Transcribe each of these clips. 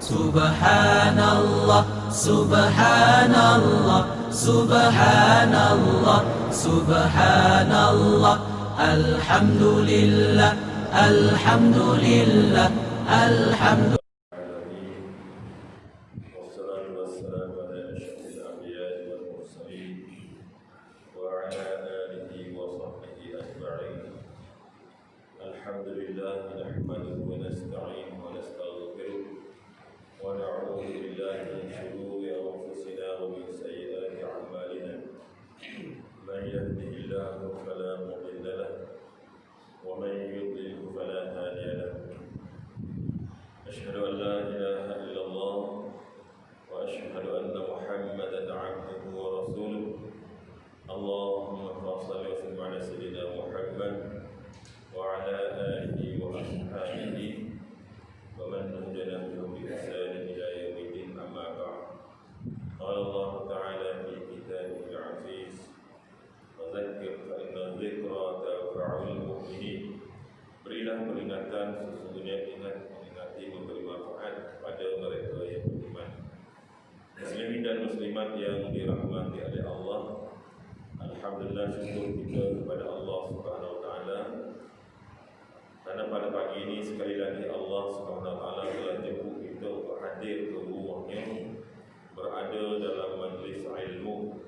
Subhanallah, Subhanallah, Subhanallah, Subhanallah, Alhamdulillah, Alhamdulillah, Alhamdulillah. والصلاة والسلام على أشرف الأنبياء والمرسلين وعلى آله وصحبه أجمعين. الحمد لله نحمده ونستعينه ونستغفره ونعوذ بالله من شرور أنفسنا ومن سيئات أعمالنا. من يهده الله فلا مضل له ومن يضلل فلا هادي له. أشهد أن لا إله إلا الله وأشهد أن محمدا عبده ورسوله. اللهم صل وسلم على سيدنا محمد وعلى آله وأصحابه ومن هدى نهجهم بإحسان إلى يوم الدين. أما بعد، قال الله تعالى في كتابه العزيز: وذكر فإن الذكرى تنفع المؤمنين. Berilah peringatan, sesungguhnya ingati memberi manfaat kepada mereka yang beriman. Muslimin dan muslimat yang dirahmati oleh Allah, alhamdulillah, syukur kita kepada Allah Subhanahu wa taala karena pada pagi ini sekali lagi Allah Subhanahu wa taala telah jemput kita untuk hadir ke rumahnya, berada dalam majlis ilmu,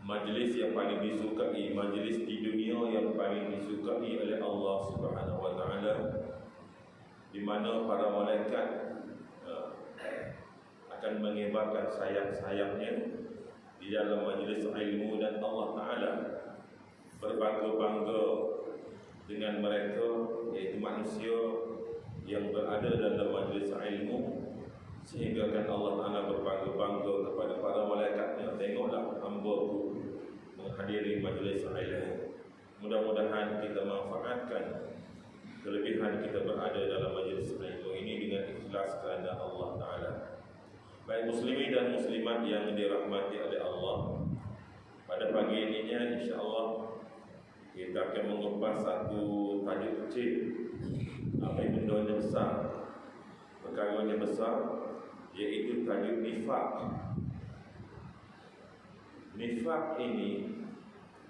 majlis yang paling disukai, majlis di dunia yang paling disukai oleh Allah Subhanahu wa taala, di mana para malaikat akan mengibarkan sayap-sayapnya di dalam majlis ilmu, dan Allah Ta'ala berbangga-bangga dengan mereka, iaitu manusia yang berada dalam majlis ilmu, sehingga kan Allah Ta'ala berbangga-bangga kepada para malaikatnya. Tengoklah hamba-Ku menghadiri majlis ilmu. Mudah-mudahan kita manfaatkan kelebihan kita berada dalam majlis ilmu ini dengan ikhlas kerana Allah Ta'ala. Baik muslimin dan muslimat yang dirahmati oleh Allah, pada pagi ini insya-Allah kita akan mengupas satu tajuk kecil. Apa yang bendanya besar, perkaranya besar, iaitu tajuk nifaq. Nifaq ini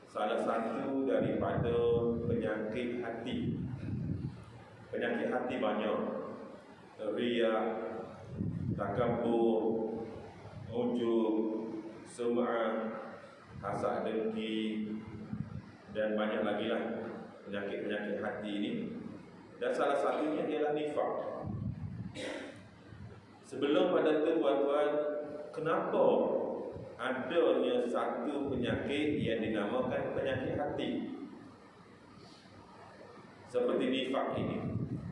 salah satu daripada penyakit hati. Penyakit hati banyak: riya, takabur, ujub, sum'ah, hasad dengki, dan banyak lagi lah penyakit-penyakit hati ini. Dan salah satunya ialah nifaq. Sebelum pada itu, tuan-tuan, kenapa adanya satu penyakit yang dinamakan penyakit hati seperti nifaq ini?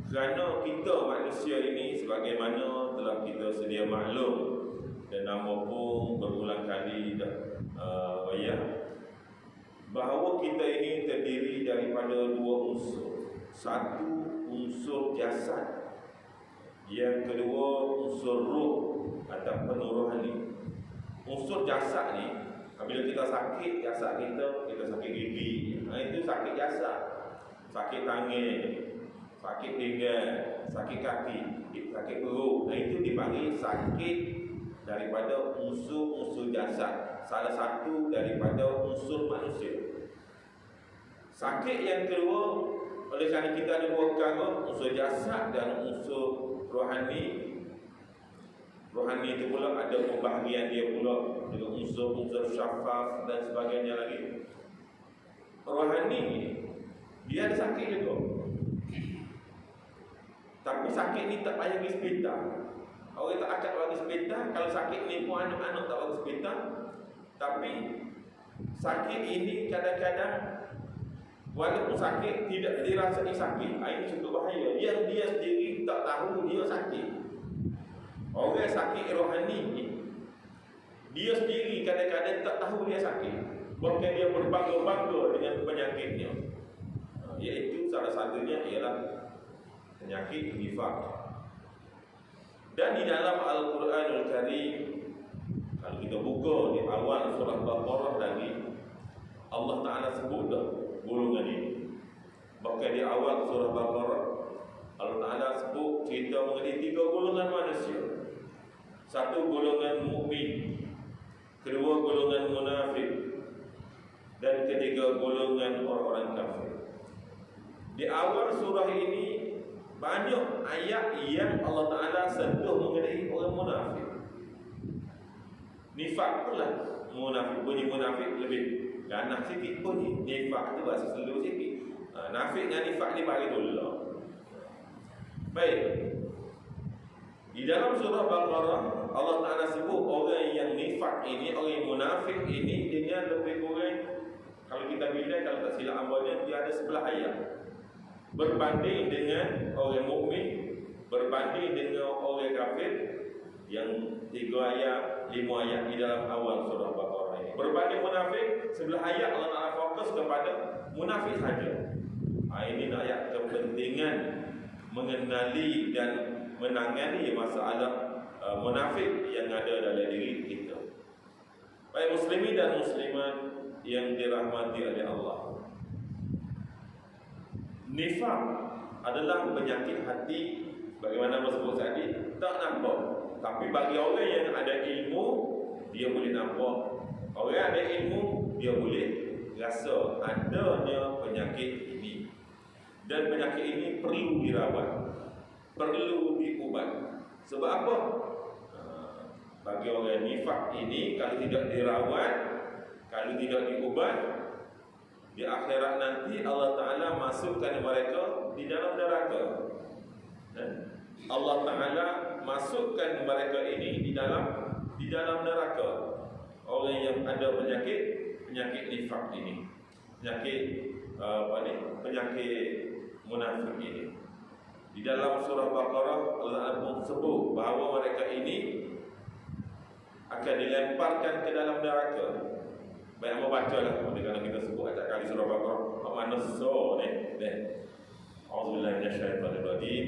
Kerana kita manusia ini, sebagaimana telah kita sedia maklum dan nama pun berulang kali dah bahawa kita ini terdiri daripada dua unsur. Satu, unsur jasad. Yang kedua, unsur ruh ataupun rohani. Unsur jasad ni, apabila kita sakit, jasad kita sakit gigi, itu sakit jasad. Sakit tangan, sakit pinggang, sakit kaki, sakit perut, itu dipanggil sakit daripada unsur-unsur jasad, salah satu daripada unsur manusia. Sakit yang kedua, oleh kerana kita ada dua perkara, unsur jasad dan unsur rohani. Rohani itu pula ada pembahagian dia pula dengan unsur-unsur syafaf dan sebagainya lagi. Rohani dia ada sakit juga, tapi sakit ni tak payah pergi hospital. Orang tak akad pergi hospital. Kalau sakit ni pun anak-anak tak pergi hospital. Tapi sakit ini kadang-kadang walaupun sakit tidak dirasai sakit. Ini cukup bahaya. Dia sendiri tak tahu dia sakit. Orang sakit rohani ni, dia sendiri kadang-kadang tak tahu dia sakit. Bahkan dia berbangga-bangga dengan penyakitnya. Iaitu salah satunya ialah penyakit nifaq. Dan di dalam Al-Quranul Karim, kalau kita buka di awal surah Baqarah lagi, Allah Ta'ala sebut dah golongan ini. Bahkan di awal surah Baqarah Allah Ta'ala sebut cerita kita mengenai 3 golongan manusia. Satu golongan mukmin, kedua golongan munafik, dan ketiga golongan orang-orang kafir. Di awal surah ini banyak ayat yang Allah Ta'ala sentuh mengenai orang munafik. Nifak pula munafik, bunyi munafik lebih ganas sikit bunyi. Nifak tu bahasa selur sikit. Nafik dengan nifak ni bagi dulu. Baik. Di dalam surah Baqarah Allah Ta'ala sebut orang yang nifak ini, orang yang munafik ini dengan lebih kurang, kalau kita bilang, kalau tak silap ambalnya, dia ada 11 ayat. Berbanding dengan orang mukmin, berbanding dengan orang kafir, yang 3 ayat, 5 ayat di dalam awal surah Baqarah ini. Berbanding munafik, 11 ayat Allah Ta'ala fokus kepada munafik saja. Ini ayat kepentingan mengenali dan menangani masalah munafik yang ada dalam diri kita. Baik muslimin dan muslimat yang dirahmati oleh Allah, nifak adalah penyakit hati. Bagaimana disebut tadi, tak nampak. Tapi bagi orang yang ada ilmu, dia boleh nampak. Orang yang ada ilmu, dia boleh rasa adanya penyakit ini. Dan penyakit ini perlu dirawat, perlu diubat. Sebab apa? Bagi orang nifak ini, kalau tidak dirawat, kalau tidak diubat, di akhirat nanti Allah Ta'ala masukkan mereka di dalam neraka. Allah Ta'ala masukkan mereka ini di dalam neraka. Orang yang ada penyakit nifak ini, penyakit munafik ini. Di dalam surah Baqarah Allah Ta'ala sebut bahawa mereka ini akan dilemparkan ke dalam neraka. Baik, mau bacalah kalau kita sebut acak kali surah Baqarah. Mana so ni? A'udzubillahi minasyaitonir rajim.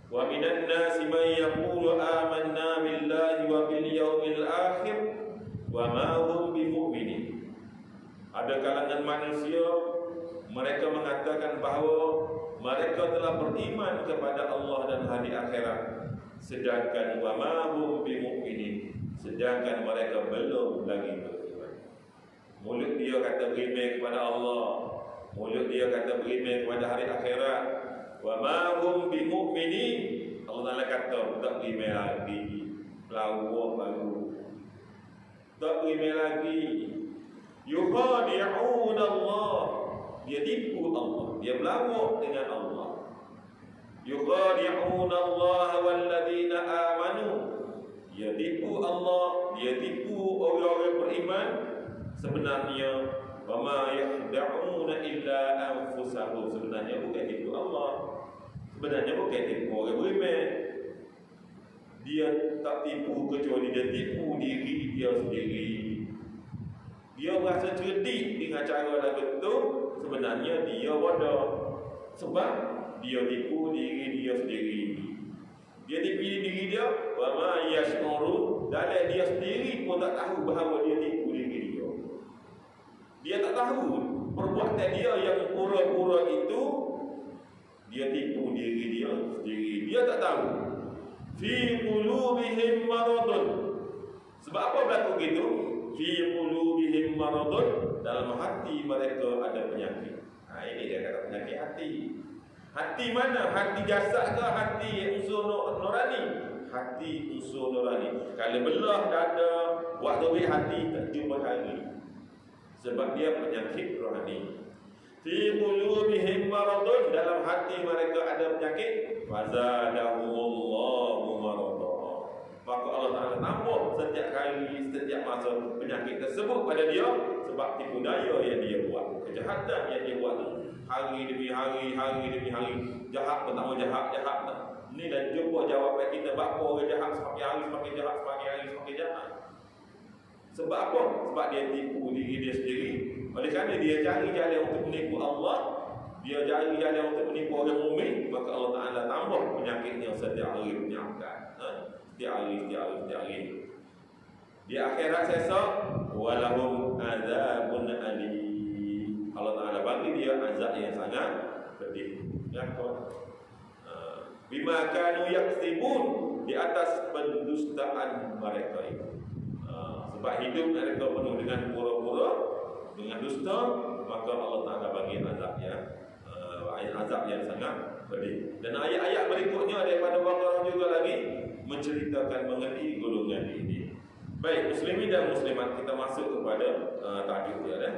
Wa minan nasi man yaqulu amanna billahi wa bil yaumil akhir wa ma hum bimu'minin. Ada kalangan manusia mereka mengatakan bahawa mereka telah beriman kepada Allah dan hari akhirat, sedangkan wa ma hum bimu'minin, sedangkan mereka belum lagi beriman. Mulut dia kata beriman kepada Allah, mulut dia kata beriman kepada hari akhirat. Wa ma hum bimu'minin, Allah Ta'ala kata tak beriman lagi. Pelawak baru, tak beriman lagi. Yukhadi'un Allah, dia tipu Allah, dia berlawak dengan Allah. Yukhadi'un Allah walladzina amanu, dia tipu Allah, dia tipu orang-orang beriman. Sebenarnya wama yakhda'una illa anfusahum, sebenarnya bukan tipu Allah, sebenarnya bukan tipu orang beriman. Dia tak tipu kecuali dia tipu diri dia sendiri. Dia merasa cerdik dengan cara yang betul, sebenarnya dia bodoh. Sebab dia tipu diri dia sendiri. Dia tipu diri dia, wa ma yash'uru, dalam dia sendiri pun tak tahu bahawa dia tipu diri dia. Dia tak tahu perbuatan dia yang pura-pura itu, dia tipu diri dia sendiri. Dia tak tahu. Fi qulubihim maradun. Sebab apa berlaku gitu? Fi qulubihim maradun, dalam hati mereka ada penyakit. Ini dia kata penyakit hati. Hati mana? Hati jasad ke hati unsur nurani? Hati unsur nurani. Kalau belah dada, buat dobik hati, tak jumpa hari. Sebab dia penyakit rohani. Fi qulubihim maradun, dalam hati mereka ada penyakit. Fazadahumullahu marada, maka Allah Ta'ala tambah setiap kali, setiap masa penyakit tersebut pada dia. Sebab tipu daya yang dia buat, kejahatan yang dia buat, hari demi hari, hari demi hari, jahat pertama jahat. Ni dah jumpa jawapan kita. Bapa orang jahat semakin hari semakin jahat, semakin hari semakin jahat. Sebab apa? Sebab dia tipu diri dia sendiri. Oleh kerana dia cari jalan untuk menipu Allah, dia cari jalan untuk menipu orang mukmin, maka Allah Ta'ala tambah penyakitnya setiap hari menyiapkan. Setiap hari. Di akhirat sesok, walahum azabun alim, Allah Ta'ala bagi dia azab yang sangat pedih. Ya, bima kanu yaksibun, di atas pendustaan mereka itu. Sebab hidup mereka penuh dengan pura-pura, dengan dusta, maka Allah Ta'ala bagi azab yang sangat pedih. Dan ayat-ayat berikutnya daripada Baqarah juga lagi menceritakan mengenai golongan ini. Baik, muslimin dan muslimat, kita masuk kepada tajuk dia kan.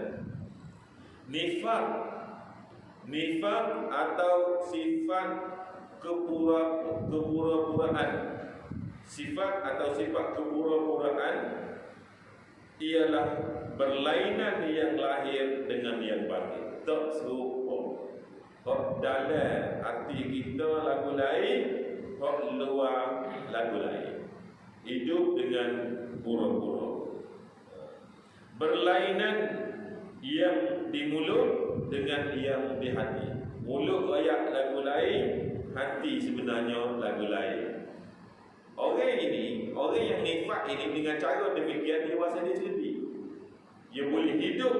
Nifaq atau sifat kepura-puraan. Sifat atau sifat kepura-puraan ialah berlainan yang lahir dengan yang batin. Tak serupa. Hak dalam hati kita lagu lain, hak luar lagu lain. Hidup dengan pura-pura. Berlainan yang di mulut dengan yang di hati. Mulut ayak lagu lain, hati sebenarnya lagu lain. Orang ini, orang yang nifaq ini dengan cara demikian dia rasa dia cerdik. Dia boleh hidup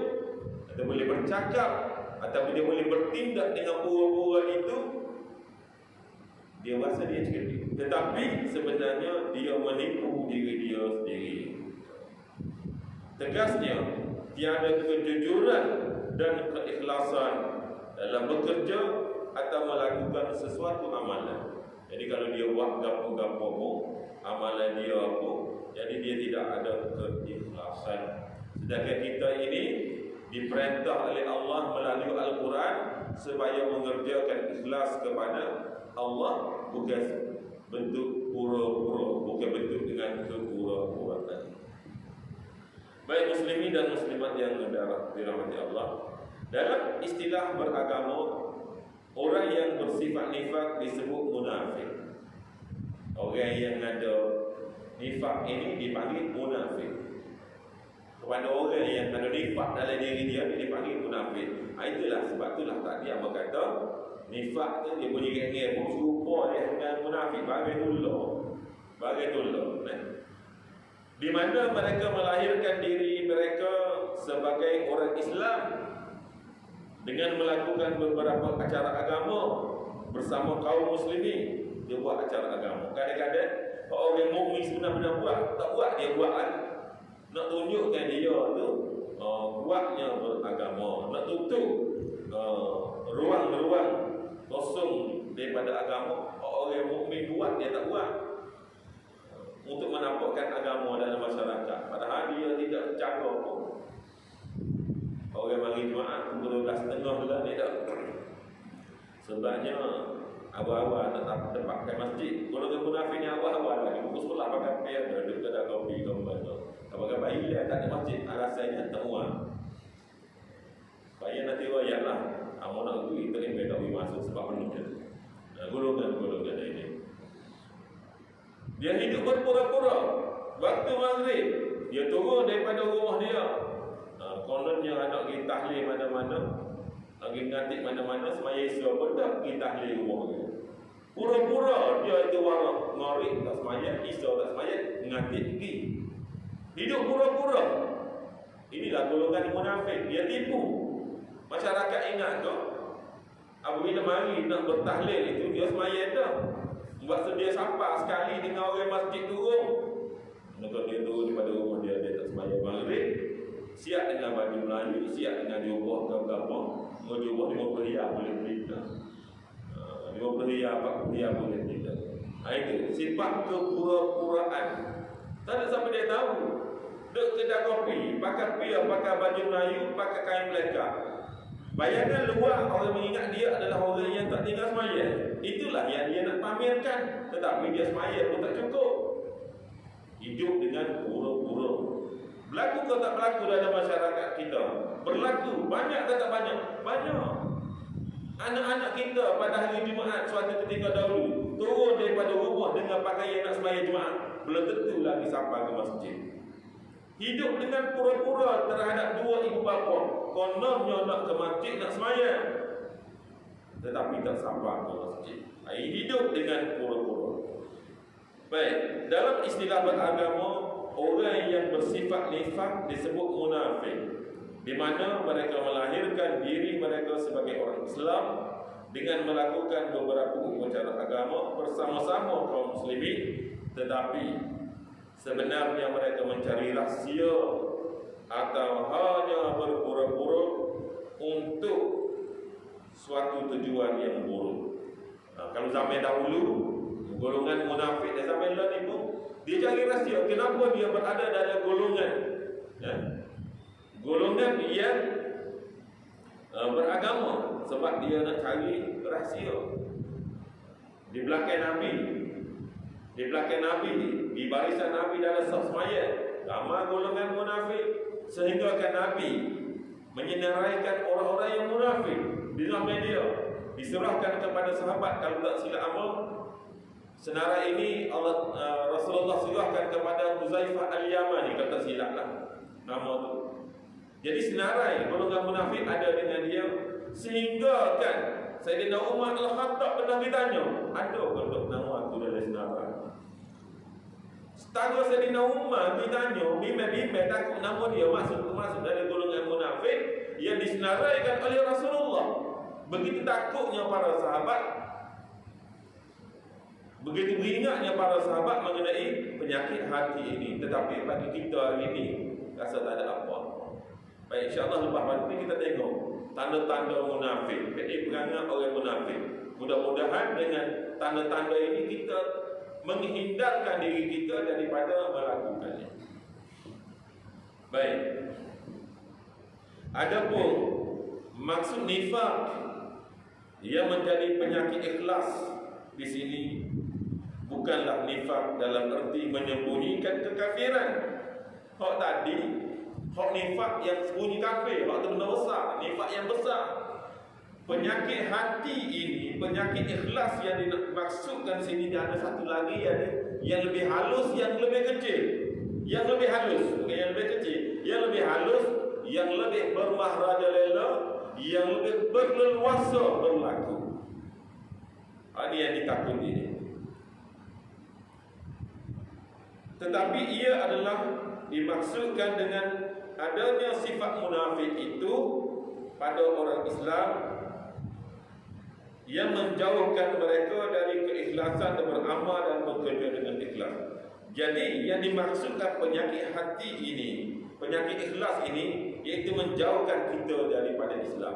atau boleh bercakap ataupun dia boleh bertindak dengan pura-pura itu, dia rasa dia cerdik. Tetapi sebenarnya dia menipu diri dia sendiri. Tegasnya, tiada kejujuran dan keikhlasan dalam bekerja atau melakukan sesuatu amalan. Jadi kalau dia buat gapo-gapo pun, amalan dia apa, jadi dia tidak ada keikhlasan. Sedangkan kita ini diperintah oleh Allah melalui Al-Quran supaya mengerjakan ikhlas kepada Allah, bukan bentuk pura-pura, bukan bentuk dengan kepura-puraan. Baik muslimin dan muslimat yang dirahmati Allah, dalam istilah beragama, orang yang bersifat nifaq disebut munafik. Orang yang ada nifaq ini dipanggil munafik. Kepada orang yang ada nifaq dalam diri dia, dia dipanggil munafik. Itulah sebab itulah tadi yang berkata nifaq tu dia punya geng-geng pun serupa dia dengan munafik, bagai tolong. Di mana mereka melahirkan diri mereka sebagai orang Islam dengan melakukan beberapa acara agama bersama kaum muslimin. Dia buat acara agama. Kadang-kadang orang mukmin sebenar-benar buat, tak buat dia buat kan. Nak tunjukkan dia tu kuatnya beragama, nak tutup ruang-ruang kosong daripada agama. Orang mukmin buat, dia tak buat, untuk menampakkan agama dalam masyarakat. Padahal dia tidak jaga pun. Orang mari Jumaat pukul 12.30 lah dia tak. Sebabnya awal-awal nak tempatkan masjid. Golongan munafik ni awal-awal lagi pukul sekolah pakai pay ada duduk kedai kopi kembali. Apakah bayi dia tak ada masjid? Alasannya tak uang. Bayar nanti royak lah. Amun nak duit tak boleh tak boleh masuk sebab penuh je. Golongan ini. Dia hidup berpura-pura. Waktu maghrib dia turun daripada rumah dia. Kononnya anak pergi tahlil mana-mana, lagi ngatik mana-mana, semaya Isya pun tak pergi tahlil rumah dia. Pura-pura dia itu warak, ngorik tak semaya, Isya tak semaya, ngatik pergi. Hidup pura-pura. Inilah golongan munafik. Dia tipu. Masyarakat ingat ke? Apabila mari nak bertahlil itu, dia semaya dah. Buat sedia sampah sekali dengan orang masjid turun. Maka dia turun daripada rumah dia, dia tak semaya maghrib. Siap dengan baju Melayu, siap dengan jubah apa-apa. Jubah 50 riyal boleh beli dah. 50 riyal, 40 riyal boleh beli dah. Itu sifat kepura-puraan. Tak ada siapa dia tahu. Duk kedai kopi, pakai pia, pakai baju Melayu, pakai kain melekat. Bayangkan luar orang mengingat dia adalah orang yang tak tinggal semaya. Itulah yang dia nak pamerkan. Tetapi dia semaya pun tak cukup. Hidup dengan pura-pura. Berlaku atau tak berlaku dalam masyarakat kita? Berlaku. Banyak atau tak banyak? Banyak. Anak-anak kita pada hari Jumaat suatu ketika dahulu turun daripada rumah dengan pakaian nak sembahyang Jumaat, belum tentu lagi sampai ke masjid. Hidup dengan pura-pura terhadap dua ibu bapa. Kononnya nak ke masjid nak sembahyang, tetapi tak sampai ke masjid. Hidup dengan pura-pura. Baik, dalam istilah beragama, orang yang bersifat nifaq disebut munafik, di mana mereka melahirkan diri mereka sebagai orang Islam dengan melakukan beberapa upacara agama bersama-sama kaum muslimin, tetapi sebenarnya mereka mencari rahsia atau hanya berpura-pura untuk suatu tujuan yang buruk. Kalau zaman dahulu, golongan munafik dan zaman lain itu, dia cari rahsia. Kenapa dia berada dalam golongan golongan yang beragama? Sebab dia nak cari rahsia. Di belakang Nabi, di barisan Nabi dalam saf semaya, ramai golongan munafik, sehingga kan Nabi menyenaraikan orang-orang yang munafik di zaman dia. Diserahkan kepada sahabat, kalau tak silap amal. Senarai ini Rasulullah serahkan kepada Huzaifah Al-Yamani, kalau tak silap lah nama tu. Jadi senarai golongan munafik ada dengan dia, sehingga kan Sayyidina Umar Al-Khattab pernah ditanya, ada bentuk nama tu dalam senarai. Setara Sayyidina Umar ditanya, bimbang-bimbang takut nama dia masuk dari golongan munafik yang disenaraikan oleh Rasulullah. Begitu takutnya para sahabat, begitu beringatnya para sahabat mengenai penyakit hati ini. Tetapi bagi kita hari ini rasa tak ada apa. Baik, insyaAllah lepas ini kita tengok tanda-tanda munafik, perangai orang munafik. Mudah-mudahan dengan tanda-tanda ini kita menghindarkan diri kita daripada melakukannya. Baik. Adapun maksud nifaq yang menjadi penyakit ikhlas di sini bukanlah nifaq dalam erti menyembunyikan kekafiran. Hak tadi, hak nifaq yang sembunyi kafir, hak tu benda besar, nifaq yang besar. Penyakit hati ini, penyakit ikhlas yang dimaksudkan sini, ada satu lagi yang lebih halus, yang lebih kecil. Yang lebih halus, bukan yang lebih kecil. Yang lebih halus, yang lebih bermahrajalela, yang lebih berleluasa berlaku. Ini yang ditakuti ini. Tetapi ia adalah dimaksudkan dengan adanya sifat munafik itu pada orang Islam yang menjauhkan mereka dari keikhlasan dan beramal dan bekerja dengan ikhlas. Jadi yang dimaksudkan penyakit hati ini, penyakit ikhlas ini, iaitu menjauhkan kita daripada Islam.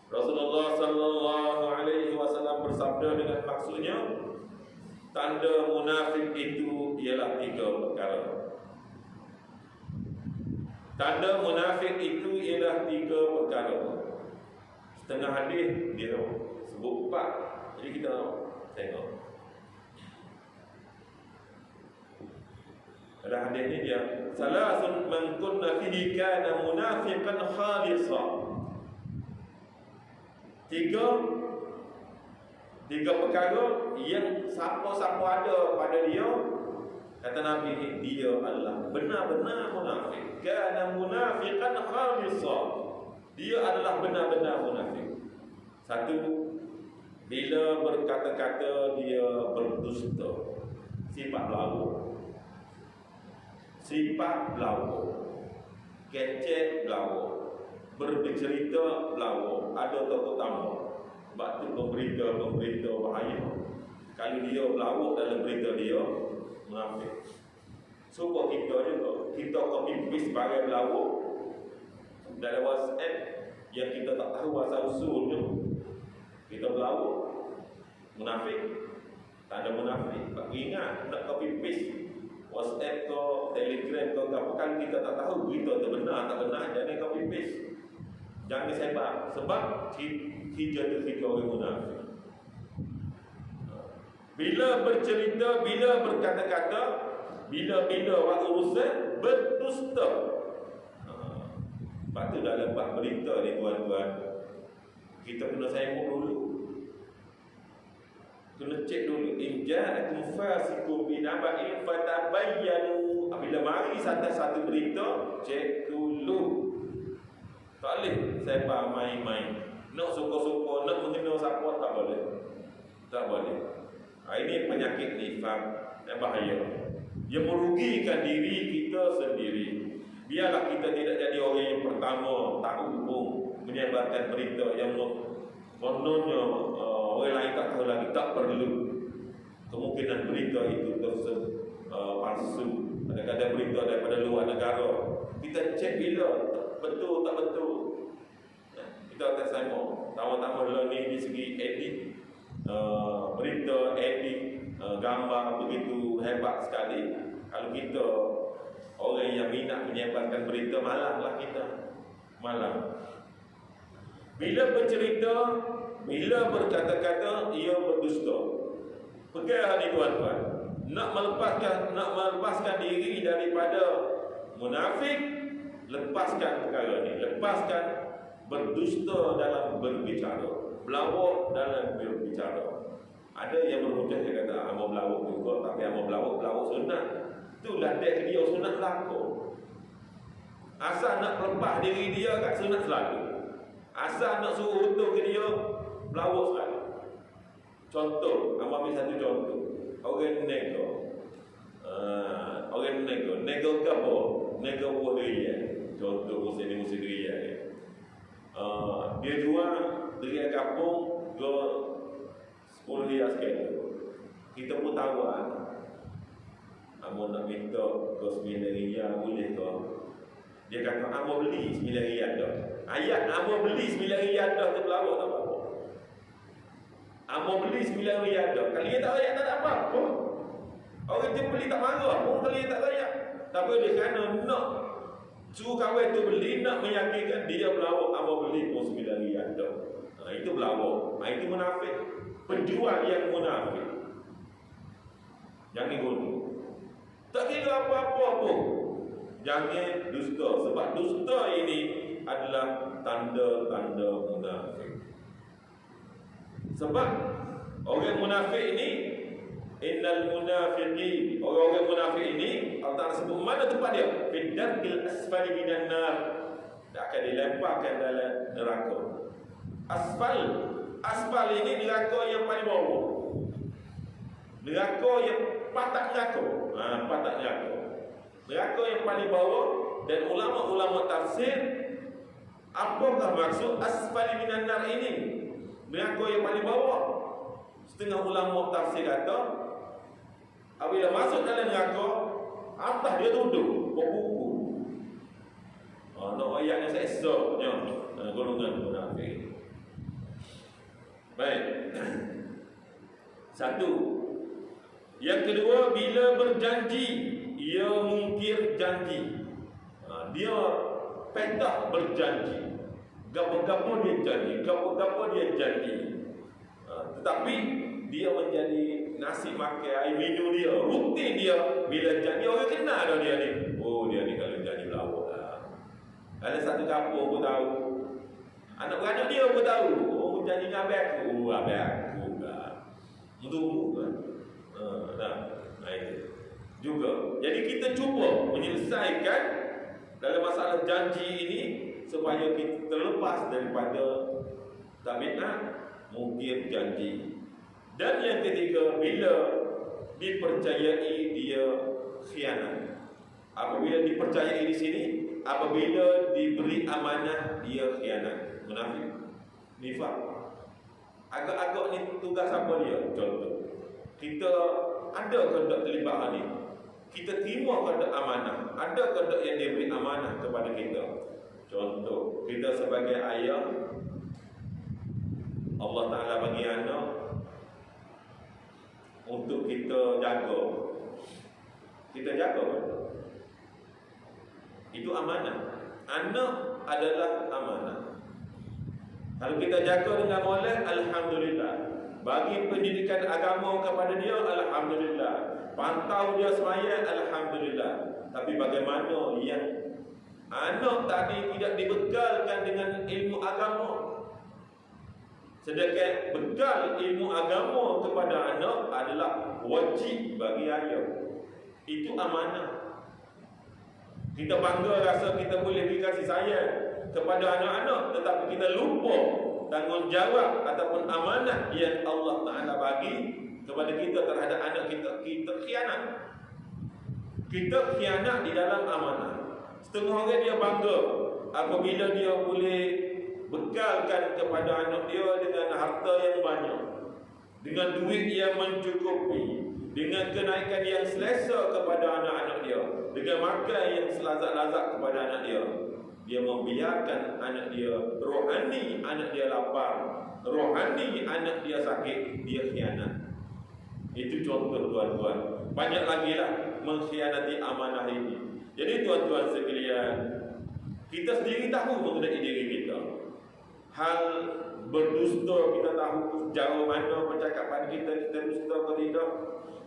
Rasulullah sallallahu alaihi wasallam bersabda dengan maksudnya, tanda munafik itu ialah 3 perkara. Tanda munafik itu ialah 3 perkara. Setengah hadis dia sebut 4. Jadi kita tengok. Ada hadis ni dia, salasun man kunna fihi kana munafiqan khalisa. 3 perkara yang siapa-siapa ada pada dia, kata Nabi, dia adalah benar-benar munafik. Kana munafiqan khalisa. Dia adalah benar-benar munafik. 1, bila berkata-kata dia berdusta, sifat lawa. Sifat lawa, kecek lawa, bercerita lawa, ada tokoh tambah. Sebab tu pemberita bahaya. Kalau dia lawa dalam berita dia, munafik. Supaya kita juga, kita copy paste barang lawa dalam WhatsApp yang kita tak tahu asal usulnya, kita lawa, munafik. Tanda munafik. Ingat, nak copy paste WhatsApp ke, Telegram ke, apa kan kita tak tahu berita tu benar tak benar, jangan copy paste, jangan sebar. Sebab kita orang munafik. Bila bercerita, bila berkata-kata, bila buat urusan, berdusta. Sebab tu dalam bab berita ni tuan-tuan, kita kena sembuk dulu, kena cek dulu. In ja'akum fasiqun binaba'in fatabayyanu. Bila mari satu berita, cek dulu. Tak boleh sebar main-main, nak suka-suka, nak menghina siapa, tak boleh. Tak boleh. Ini penyakit nifaq yang bahaya, yang merugikan diri kita sendiri. Biarlah kita tidak jadi orang yang pertama tahu menyebarkan berita yang kononnya orang lain tak tahu lagi, tak perlu. Kemungkinan berita itu palsu. Kadang-kadang berita daripada luar negara. Kita cek bila betul tak betul. Kita akan sama. Tama-tama ni di segi edit berita, edit gambar begitu hebat sekali. Kalau kita orang yang minat menyebarkan berita, malanglah kita. Malang. Bila bercerita, bila berkata-kata, ia berdusta. Perkara ni tuan-tuan, nak melepaskan diri daripada munafik, lepaskan perkara ni, lepaskan berdusta dalam berbicara, belawak dalam berbicara. Ada yang berhujah dia kata amal belawak juga, tapi amal belawak sunat. Itulah dia sunat laku. Asal nak lepas diri dia kat sunat selalu. Asal nak suruh untuk ke dia, belawak selalu. Contoh, ambil satu contoh. Orang nego. Nego ke apa? Nego buah durian. Contoh musim durian. Dia jual durian kampung ke 10 riyal sekali. Kita pun tawar. Amun nak minta ke 9 riyal boleh ke? Dia kata amun beli 9 riyal dah. Ayat amun beli 9 riyal dah tu pelawak tak apa. Amun beli 9 riyal dah. Kalau dia tak layak tak ada apa-apa. Orang tu beli tak marah pun kalau dia tak layak. Tapi dia kerana nak suruh kawan tu beli, nak meyakinkan dia pelawak amun beli pun 9 riyal dah. Itu pelawak. Itu munafik. Penjual yang munafik. Jangan guna. Tak kira apa-apa pun. Jangan dusta. Sebab dusta ini adalah tanda-tanda munafik. Sebab orang munafik ini, innal munafiqin, orang-orang munafik ini Allah Ta'ala sebut mana tempat dia? Fi darkil asfali minan nar. Dia akan dilemparkan dalam neraka. Asfal ini neraka yang paling bawah. Neraka yang patak neraka. Patak neraka. Neraka yang paling bawah. Dan ulama-ulama tafsir, apakah maksud asfali minan nar ini? Neraka yang paling bawah. Setengah ulama tafsir kata, apabila masuk dalam neraka, atas dia duduk berbuku. Nak ayatnya seksanya golongan munafik. Baik. Satu. Yang kedua, bila berjanji, ia mungkir janji. Dia petak berjanji. Gapo-gapo dia janji, gapo-gapo dia janji. Tetapi dia menjadi nasi makan air minum dia, rutin dia. Bila janji orang kenal dah dia ni. Oh, dia ni kalau janji belawak lah. Ada satu kampung pun tahu. Anak-anak dia pun tahu. Oh, janji dengan abang aku. Oh, abang aku lah. Tunggu kan. Itu juga. Jadi kita cuba menyelesaikan dalam masalah janji ini supaya kita terlepas daripada tabiat mungkir janji. Dan yang ketiga, bila dipercayai dia khianat. Apabila dipercayai di sini, apabila diberi amanah dia khianat, munafik, nifak. Agak-agak ni tugas apa dia? Contoh, kita ada kehendak terlibat hal ni. Kita terima kehendak amanah. Ada kehendak yang diberi amanah kepada kita. Contoh, kita sebagai ayah, Allah Ta'ala bagi anak untuk kita jaga. Kita jaga. Itu amanah. Anak adalah amanah. Kalau kita jaga dengan molek, alhamdulillah. Bagi pendidikan agama kepada dia, alhamdulillah. Pantau dia semaya, alhamdulillah. Tapi bagaimana yang anak tadi tidak dibekalkan dengan ilmu agama, sedangkan bekal ilmu agama kepada anak adalah wajib bagi ayah. Itu amanah. Kita bangga rasa kita boleh beri kasih sayang kepada anak-anak, tetapi kita lupa tanggungjawab ataupun amanah yang Allah Ta'ala bagi kepada kita terhadap anak kita. Kita khianat. Kita khianat di dalam amanah. Setengah orang dia bangga apabila dia boleh bekalkan kepada anak dia dengan harta yang banyak, dengan duit yang mencukupi, dengan kenaikan yang selesa kepada anak-anak dia, dengan makan yang selazat-lazat kepada anak dia. Dia membiarkan anak dia rohani, anak dia lapar, rohani anak dia sakit, dia khianat. Itu contoh tuan-tuan. Banyak lagi lah mengkhianati amanah ini. Jadi tuan-tuan sekalian, kita sendiri tahu mengenai diri kita. Hal berdusta kita tahu jauh mana percakapan kita dusta atau tidak.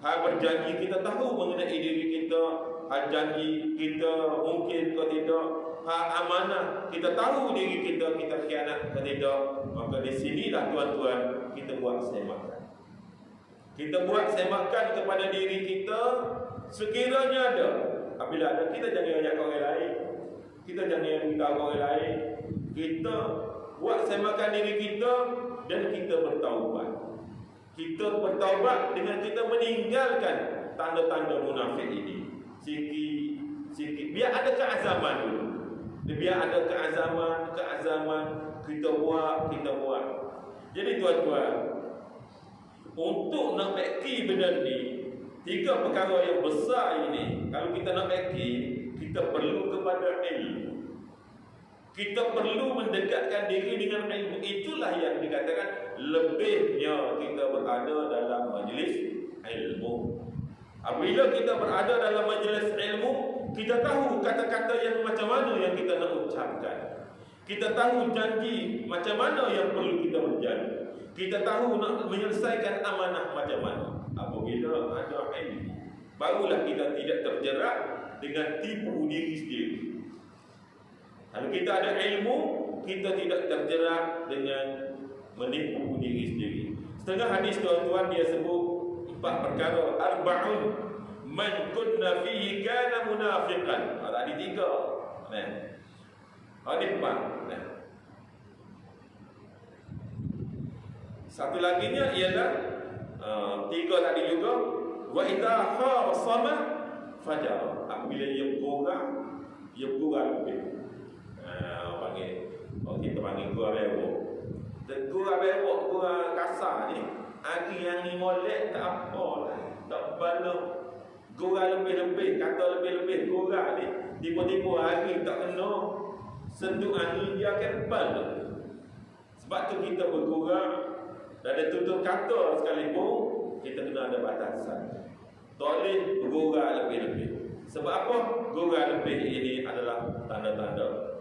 Hal berjanji kita tahu mengenai diri kita. Hal janji kita mungkin atau tidak. Hal amanah kita tahu diri kita khianat atau tidak. Maka di sinilah tuan-tuan kita buat semakan. Kita buat semakan kepada diri kita sekiranya ada. Apabila ada, kita jangan ajak orang lain. Kita jangan beritahu orang lain. Kita buat semakan diri kita dan kita bertaubat. Kita bertaubat dengan kita meninggalkan tanda-tanda munafik ini. Sikit. Biar ada keazaman dulu. Biar ada keazaman kita buat. Jadi tuan-tuan, untuk nak beki benda ni, 3 perkara yang besar ini, kalau kita nak beki, kita perlu kepada ilmu. Kita perlu mendekatkan diri dengan ilmu. Itulah yang dikatakan lebihnya kita berada dalam majlis ilmu. Apabila kita berada dalam majlis ilmu, kita tahu kata-kata yang macam mana yang kita nak ucapkan. Kita tahu janji macam mana yang perlu kita berjanji. Kita tahu nak menyelesaikan amanah macam mana. Apabila ada ilmu, barulah kita tidak terjerat dengan tipu diri sendiri. Kalau kita ada ilmu, kita tidak terjerat dengan menipu diri sendiri. Setengah hadis tuan-tuan dia sebut 4 perkara. Arba'un man kunna fihi kana munafiqan. Ada 3. Ada 4. Satu laginya ialah 3 tadi juga. Wa idza khasama fajara. Apabila ia bergurau lebih. Kita panggil gurau bewok. Gurau bewok, gurau kasar ni. Hari yang ni molek tak apa lah. Tak balok. Gurau lebih-lebih, kata lebih-lebih gurau ni. Tiba-tiba hari tak kena sentuh angin, dia akan balok. Sebab tu kita bergurau. Dan ada tutur kata sekalipun, kita kena ada batasan. Tak boleh bergurau lebih-lebih. Sebab apa? Gurau lebih ini adalah tanda-tanda.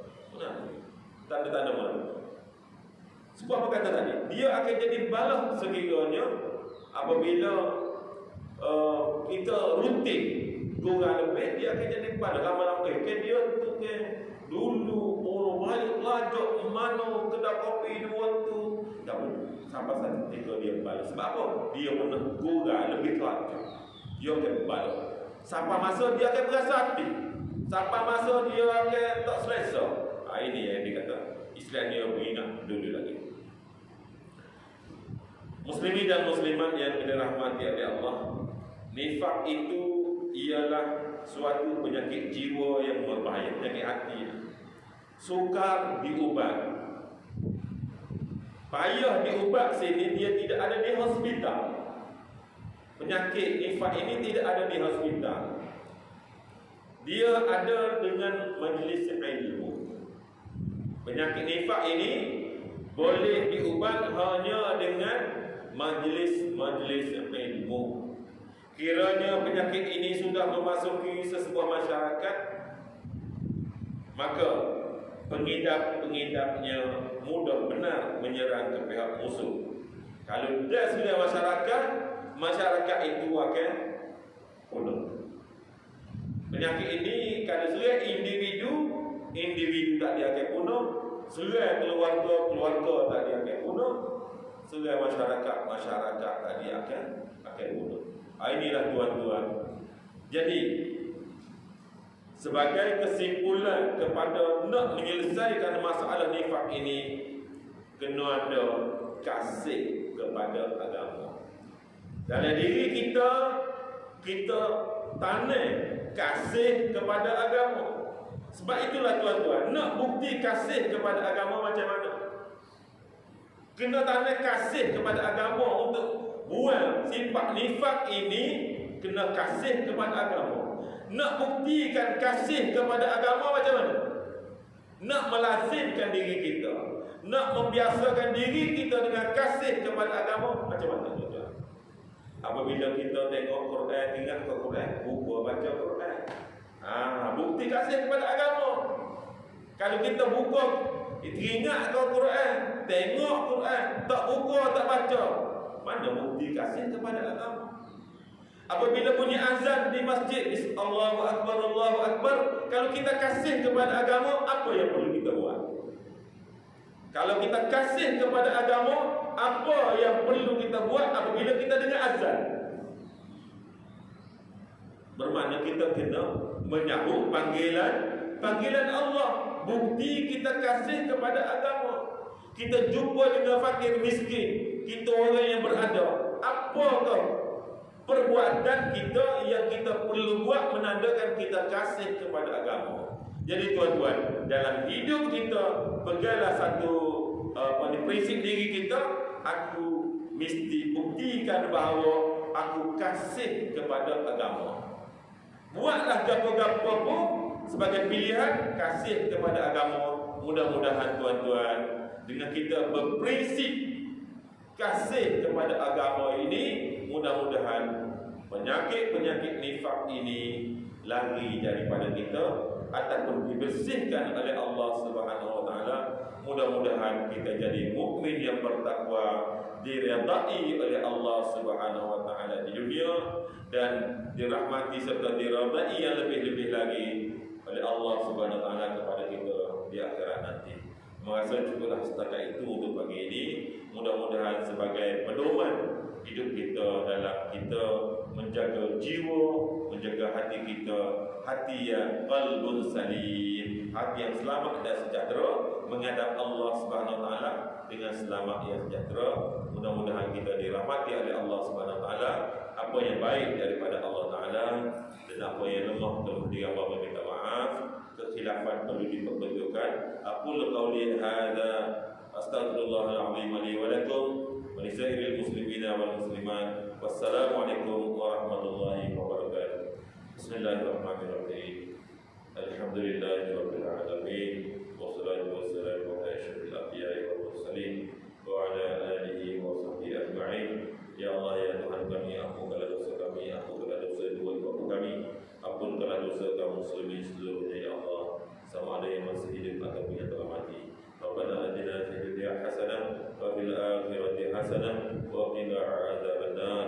Tanda-tanda mana? Sebab apa kata tadi? Dia akan jadi balah sekiranya apabila kita rutin gurau lebih, dia akan jadi balah lama-lama. Dia tu dulu orang balik lajak mana kedai kopi dua tu. Tak boleh. Sampai satu ketika dia balas. Sebab apa? Dia pernah gurau lebih lajak. Dia akan balas. Sampai masa dia akan berasa hati. Sampai masa dia akan tak selesa. Ini yang dikata Islam dia beringat dulu lagi. Muslimin dan muslimat yang dirahmati oleh Allah, nifak itu ialah suatu penyakit jiwa yang berbahaya, penyakit hati. Sukar diubat. Payah diubat sini, dia tidak ada di hospital. Penyakit nifak ini tidak ada di hospital. Dia ada dengan majlis ilmu. Penyakit nifak ini boleh diubat hanya dengan majlis-majlis ilmu. Kiranya penyakit ini sudah memasuki sesebuah masyarakat, maka pengidap-pengidapnya mudah benar menyerang ke pihak musuh. Kalau dah sudah masyarakat itu akan punah. Penyakit ini kalau sudah individu tak dia akan punah, sudah keluarga tak dia akan punah, sudah masyarakat tak dia akan punah. Inilah tuan-tuan. Jadi sebagai kesimpulan kepada nak menyelesaikan masalah nifak ini, kena ada kasih kepada agama. Dalam diri kita tanam kasih kepada agama. Sebab itulah tuan-tuan, nak bukti kasih kepada agama macam mana? Kena tanam kasih kepada agama untuk buang sifat nifak ini. Kena kasih kepada agama. Nak buktikan kasih kepada agama macam mana? Nak melazimkan diri kita, nak membiasakan diri kita dengan kasih kepada agama macam mana tuan-tuan? Apabila kita tengok Quran, ingat ke Quran, buku baca Quran. Bukti kasih kepada agama. Kalau kita buka, teringat ke Quran, tengok Quran, tak buka, tak baca, mana bukti kasih kepada agama? Apabila bunyi azan di masjid, Allahu Akbar, Allahu Akbar, kalau kita kasih kepada agama, apa yang perlu kita buat? Kalau kita kasih kepada agama, apa yang perlu kita buat apabila kita dengar azan? Bermakna kita kena menyambut panggilan Allah. Bukti kita kasih kepada agama. Kita jumpa dengan fakir miskin, kita orang yang berada, apakah perbuatan kita yang kita perlu buat menandakan kita kasih kepada agama? Jadi tuan-tuan, dalam hidup kita peganglah satu prinsip diri kita. Aku mesti buktikan bahawa aku kasih kepada agama. Buatlah gapo-gapo pun sebagai pilihan kasih kepada agama. Mudah-mudahan tuan-tuan, dengan kita berprinsip kasih kepada agama ini, mudah-mudahan penyakit-penyakit nifak ini lari daripada kita ataupun dibersihkan oleh Allah Subhanahu wa taala. Mudah-mudahan kita jadi mukmin yang bertakwa, diridai oleh Allah Subhanahu wa taala di dunia, dan dirahmati serta diridai yang lebih-lebih lagi oleh Allah Subhanahu wa taala kepada kita di akhirat nanti. Merasa cukuplah setakat itu untuk pagi ini. Mudah-mudahan sebagai pedoman hidup kita dalam kita menjaga jiwa, menjaga hati kita, hati yang qalbun salim, hati yang selamat dan sejahtera menghadap Allah Subhanahu wa taala dengan selamat dan sejahtera. Mudah-mudahan kita dirahmati oleh Allah Subhanahu wa taala. Apa yang baik daripada Allah taala dan apa yang lemah perlu diraba meminta maaf, kekhilafan perlu diperbetulkan. Aqulu qawli hadza astaghfirullahal azim li wa lakum wa lisairil muslimina wal muslimat. Wassalamualaikum warahmatullahi wabarakatuh. Bismillahirrahmanirrahim. Alhamdulillahirabbil alamin. Wassalatu wassalamu ala asyrafil anbiya'i wal mursalin wa ala alihi wa sahbihi ajma'in. Ya Allah, ya Tuhan kami, ampunkanlah dosa kami, ampunkanlah dosa dua ibu bapa kami, ampunkanlah dosa kaum muslimin seluruhnya ya Allah, sama ada yang masih hidup ataupun yang telah mati. Rabbana atina fid dunya hasanah wa fil akhirati hasanah wa qina adzabannar.